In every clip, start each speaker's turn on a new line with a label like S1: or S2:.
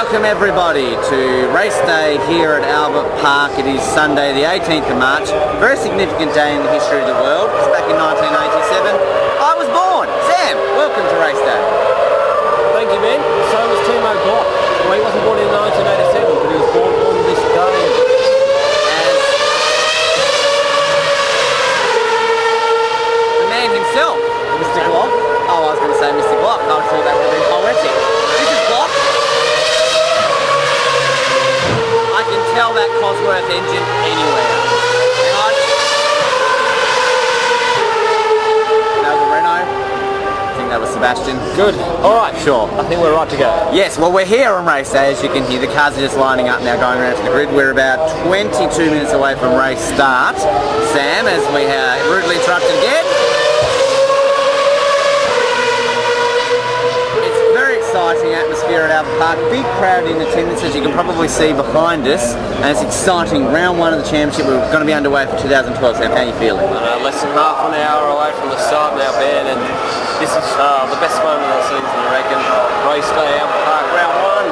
S1: Welcome everybody to race day here at Albert Park. It is Sunday the 18th of March, a very significant day in the history of the world. It's back in 1987. I was born. Sam, welcome to race day.
S2: Thank you, Ben. So was Timo Glock. Well, he wasn't born in 1987, but he was born on this day.
S1: As the man himself, Mr. Glock. Oh, I was going to say Mr. Glock. I thought that would have been poetic. This is Glock. I can tell that Cosworth engine anywhere. Hang on. That was a Renault. I think that was Sebastian.
S2: Good. All right.
S1: Sure.
S2: I think we're right to go.
S1: Yes, well we're here on race day, as you can hear. The cars are just lining up now, going around to the grid. We're about 22 minutes away from race start. Sam, as we rudely interrupted again. Exciting atmosphere at Albert Park. Big crowd in attendance, as you can probably see behind us, and it's exciting. Round one of the championship. We're going to be underway for 2012. Sam, how are you feeling?
S2: Less than half an hour away from the start now, Ben, and this is the best moment of the season, I reckon. Race day, Albert Park, round one.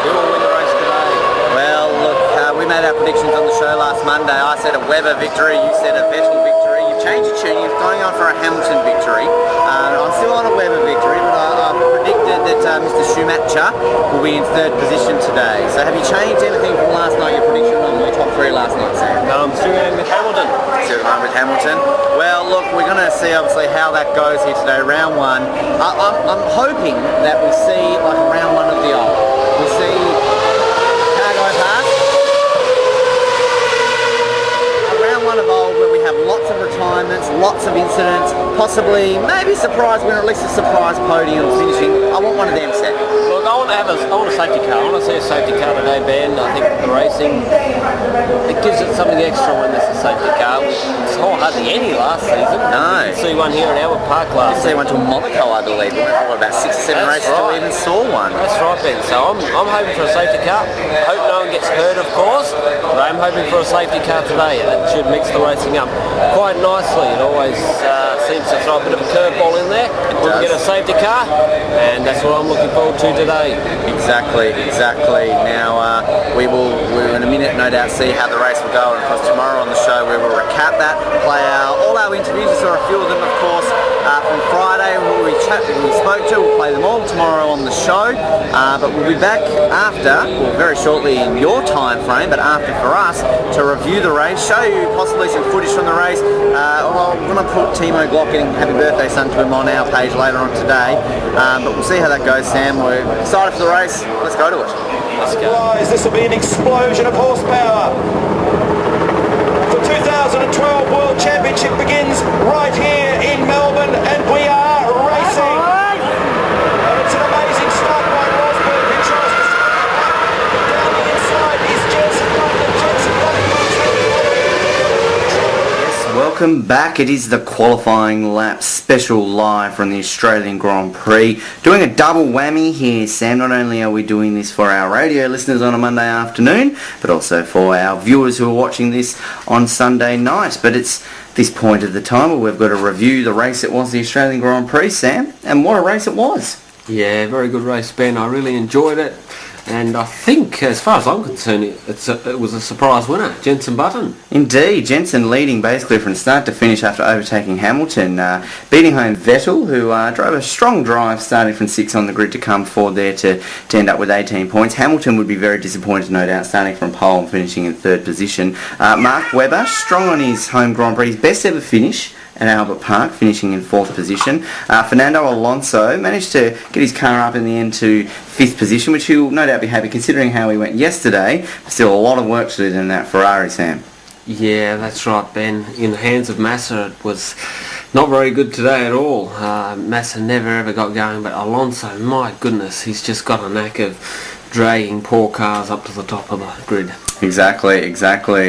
S2: Who will win the race today?
S1: Well, look, we made our predictions on the show last Monday. I said a Webber victory, you said a Vettel victory. You've changed your tune, you're going on for a Hamilton victory. I'm still on a Webber victory, but I've predicted that Mr. Schumacher will be in third position today. So have you changed anything from last night, your prediction on the top three last night, Sam?
S2: No, I'm still going with Hamilton.
S1: Still going with Hamilton. Well, look, we're going to see obviously how that goes here today, round one. I'm hoping that we see like a round one of the old. We see Cargo Park. A round one of old where we have lots of retirements, lots of incidents, possibly maybe surprise winner, at least a surprise podium finishing. I want one of them set.
S2: Look, I want a safety car. I want to see a safety car today, Ben. I think the racing, it gives it something extra when there's a safety car. It's hardly any last season.
S1: No.
S2: You see one here in Albert Park last
S1: They went to Monaco, I believe. We went for about 6 or 7 races till we even saw one.
S2: That's right, Ben. So I'm hoping for a safety car. Hope no one gets hurt, of course, but I'm hoping for a safety car today. That should mix the racing up quite nicely. It always seems to throw a bit of a curveball in there. We'll get a safety car, and that's what I'm looking forward to today.
S1: Exactly. Now we'll in a minute no doubt see how the race will go, and of course tomorrow on the show we will recap that, play all our interviews. You saw a few of them, of course, from Friday who we spoke to. We'll play them all tomorrow on the show, but we'll be back after, well, very shortly in your time frame, but after for us to review the race, show you possibly some footage from the race. I'm going to put Timo Glock getting happy birthday son to him on our page later on today, but we'll see how that goes. Sam, we're excited for the race. Let's go to it.
S2: Let's go.
S3: This will be an explosion of horsepower. The 2012 World Championship begins right here in Melbourne, and we are racing. And it's an amazing start by Rosberg, who tries to down the inside is Jensen Button.
S1: Welcome back. It is the qualifying lap special live from the Australian Grand Prix. Doing a double whammy here, Sam. Not only are we doing this for our radio listeners on a Monday afternoon, but also for our viewers who are watching this on Sunday night. But it's this point of the time where we've got to review the race it was, the Australian Grand Prix, Sam. And what a race it was.
S2: Yeah, very good race, Ben. I really enjoyed it. And I think, as far as I'm concerned, it was a surprise winner, Jensen Button.
S1: Indeed, Jensen leading basically from start to finish after overtaking Hamilton, beating home Vettel, who drove a strong drive starting from 6 on the grid to come forward there to end up with 18 points. Hamilton would be very disappointed, no doubt, starting from pole and finishing in third position. Mark Webber, strong on his home Grand Prix, his best ever finish at Albert Park, finishing in 4th position. Fernando Alonso managed to get his car up in the end to 5th position, which he'll no doubt be happy considering how he went yesterday. Still a lot of work to do in that Ferrari, Sam.
S2: Yeah, that's right, Ben. In the hands of Massa, it was not very good today at all. Massa never ever got going, but Alonso, my goodness, he's just got a knack of dragging poor cars up to the top of the grid.
S1: Exactly.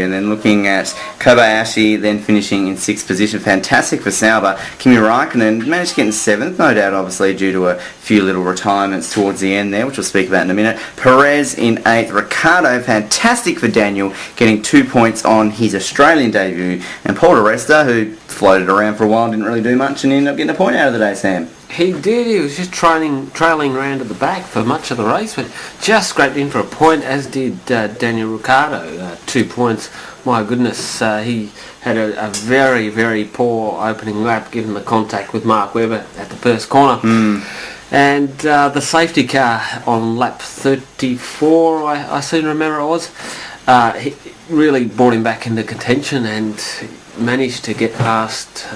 S1: And then looking at Kobayashi, then finishing in 6th position. Fantastic for Sauber. Kimi Raikkonen managed to get in 7th, no doubt obviously due to a few little retirements towards the end there, which we'll speak about in a minute. Perez in 8th. Ricciardo, fantastic for Daniel, getting 2 points on his Australian debut. And Paul di Resta, who floated around for a while, didn't really do much and ended up getting a point out of the day, Sam.
S2: He did. He was just trailing around at the back for much of the race, but just scraped in for a point, as did Daniel Ricciardo. 2 points. My goodness, he had a very, very poor opening lap, given the contact with Mark Webber at the first corner. And the safety car on lap 34, I seem to remember it was, he really brought him back into contention and managed to get past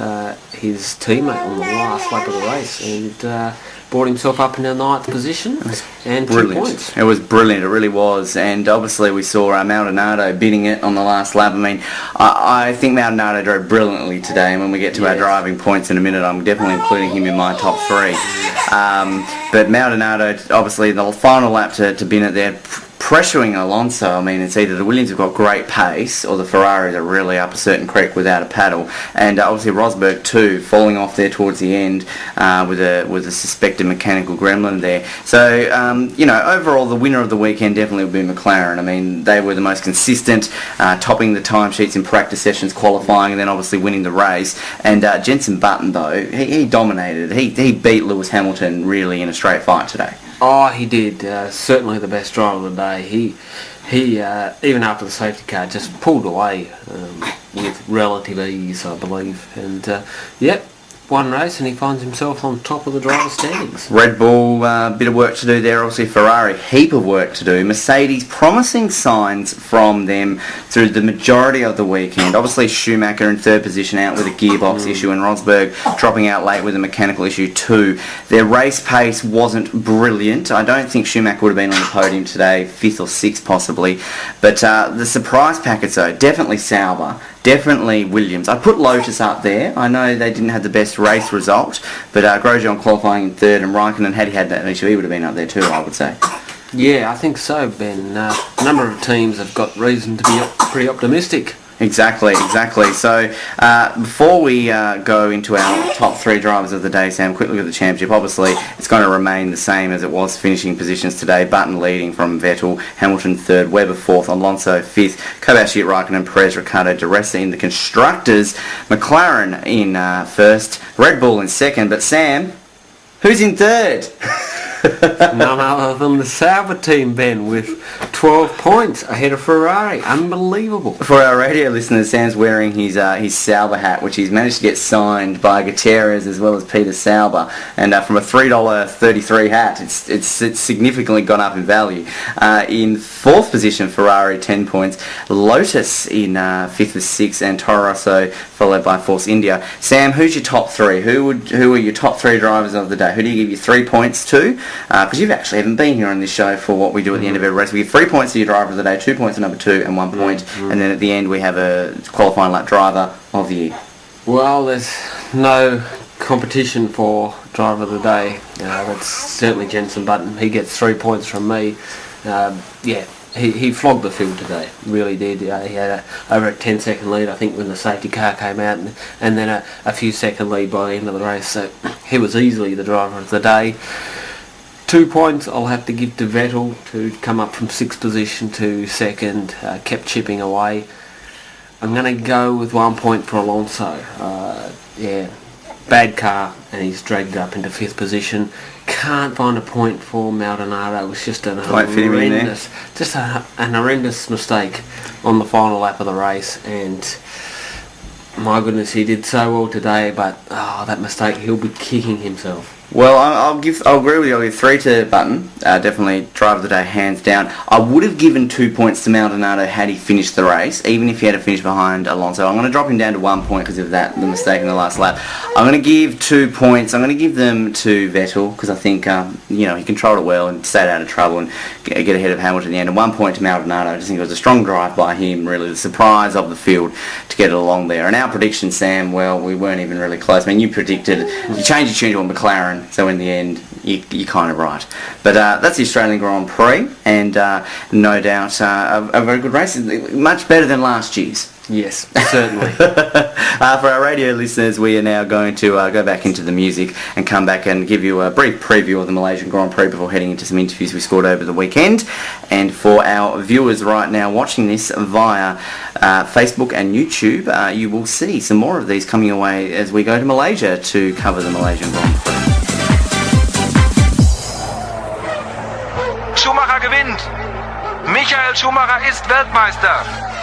S2: his teammate on the last lap of the race and brought himself up in the 9th position and
S1: Brilliant.
S2: 2 points.
S1: It was brilliant, it really was. And obviously we saw Maldonado bidding it on the last lap. I mean, I think Maldonado drove brilliantly today, and when we get to our driving points in a minute, I'm definitely including him in my top 3. But Maldonado, obviously the final lap to bin it there, pressuring Alonso. I mean, it's either the Williams have got great pace or the Ferraris are really up a certain creek without a paddle. And obviously Rosberg too, falling off there towards the end with a suspected mechanical gremlin there. So, overall the winner of the weekend definitely would be McLaren. I mean, they were the most consistent, topping the timesheets in practice sessions, qualifying, and then obviously winning the race. And Jenson Button, though, he dominated. He beat Lewis Hamilton really in a straight fight today.
S2: Oh, he did. Certainly the best driver of the day. He even after the safety car, just pulled away with relative ease, I believe. And, one race and he finds himself on top of the driver's standings.
S1: Red Bull, bit of work to do there. Obviously Ferrari, heap of work to do. Mercedes, promising signs from them through the majority of the weekend. Obviously Schumacher in 3rd position out with a gearbox issue, and Rosberg dropping out late with a mechanical issue too. Their race pace wasn't brilliant. I don't think Schumacher would have been on the podium today, 5th or 6th possibly. But the surprise package though, definitely Sauber. Definitely Williams. I put Lotus up there. I know they didn't have the best race result, but Grosjean qualifying in 3rd, and Raikkonen, had he had that issue, he would have been up there too, I would say.
S2: Yeah, I think so, Ben. A number of teams have got reason to be pretty optimistic.
S1: Exactly. So before we go into our top 3 drivers of the day, Sam, quick look at the championship. Obviously, it's going to remain the same as it was finishing positions today. Button leading from Vettel, Hamilton 3rd, Webber 4th, Alonso 5th, Kobayashi, Raikkonen, Perez, Ricciardo, De Resta in the constructors, McLaren in 1st, Red Bull in 2nd. But Sam, who's in 3rd?
S2: None other than the Sauber team, Ben, with 12 points ahead of Ferrari. Unbelievable.
S1: For our radio listeners, Sam's wearing his Sauber hat, which he's managed to get signed by Gutierrez as well as Peter Sauber. And from a $3.33 hat, it's significantly gone up in value. In 4th position, Ferrari, 10 points. Lotus in 5th with 6, and Toro Rosso followed by Force India. Sam, who's your top 3? Who are your top 3 drivers of the day? Who do you give your 3 points to? Because you actually haven't been here on this show for what we do at the end of every race. We give 3 points to your driver of the day, 2 points to number 2, and 1 point. And then at the end we have a qualifying lap driver of the year.
S2: Well, there's no competition for driver of the day. That's certainly Jenson Button. He gets 3 points from me. He flogged the field today, really did. He had over a 10-second lead, I think, when the safety car came out, and then a few second lead by the end of the race. So he was easily the driver of the day. 2 points I'll have to give to Vettel to come up from 6th position to 2nd, kept chipping away. I'm going to go with 1 point for Alonso. Bad car, and he's dragged it up into 5th position. Can't find a point for Maldonado. It was just an horrendous mistake on the final lap of the race, and my goodness, he did so well today, but that mistake, he'll be kicking himself.
S1: Well, I'll agree with you. I'll give 3 to Button. Definitely driver of the day, hands down. I would have given 2 points to Maldonado had he finished the race, even if he had to finish behind Alonso. I'm going to drop him down to 1 point because of the mistake in the last lap. I'm going to give 2 points. I'm going to give them to Vettel because I think he controlled it well and stayed out of trouble and get ahead of Hamilton in the end. And 1 point to Maldonado. I just think it was a strong drive by him. Really, the surprise of the field to get it along there. And our prediction, Sam, well, we weren't even really close. I mean, you predicted you changed your tune to a McLaren. So in the end, you're kind of right. But that's the Australian Grand Prix, and no doubt a very good race. Much better than last year's.
S2: Yes, certainly.
S1: For our radio listeners, we are now going to go back into the music and come back and give you a brief preview of the Malaysian Grand Prix before heading into some interviews we scored over the weekend. And for our viewers right now watching this via Facebook and YouTube, you will see some more of these coming away as we go to Malaysia to cover the Malaysian Grand Prix.
S4: Michael Schumacher ist Weltmeister.